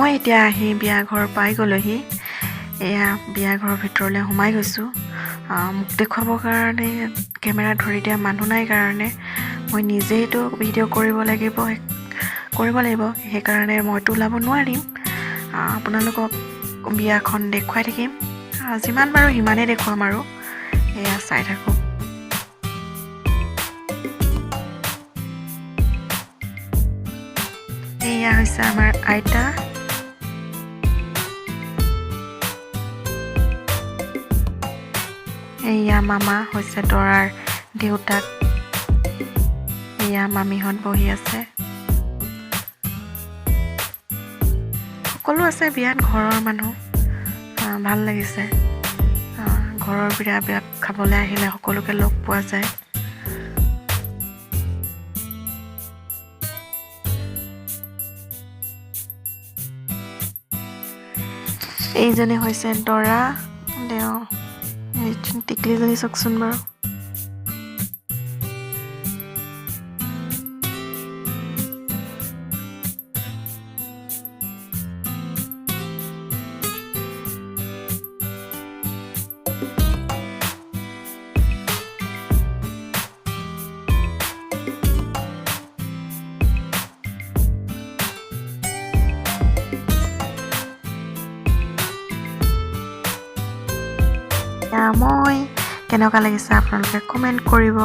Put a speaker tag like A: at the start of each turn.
A: মই এতিয়া আহি বিয়া ঘৰ পাই গ'লোহি এয়া বিয়া ঘৰৰ ভিতৰলৈ সোমাই গৈছোঁ মোক দেখুৱাবৰ কাৰণে কেমেৰা ধৰি দিয়া মানুহ নাই কাৰণে মই নিজেইতো ভিডিঅ' কৰিব লাগিব সেইকাৰণে মইতো ওলাব নোৱাৰিম আপোনালোকক বিয়াখন দেখুৱাই থাকিম যিমান পাৰোঁ সিমানেই দেখুৱাম আৰু এয়া চাই থাকোঁ এয়া হৈছে আমাৰ আইতা এয়া মামা হৈছে দৰাৰ দেউতাক এয়া মামীহঁত বহি আছে সকলো আছে বিয়াত ঘৰৰ মানুহ ভাল লাগিছে ঘৰৰ বিয়া খাবলৈ আহিলে সকলোকে লগ পোৱা যায় এইজনী হৈছে দৰা তেওঁ টিকলিজনী চাওকচোন বাৰু মই কেনেকুৱা লাগিছে আপোনালোকে কমেণ্ট কৰিব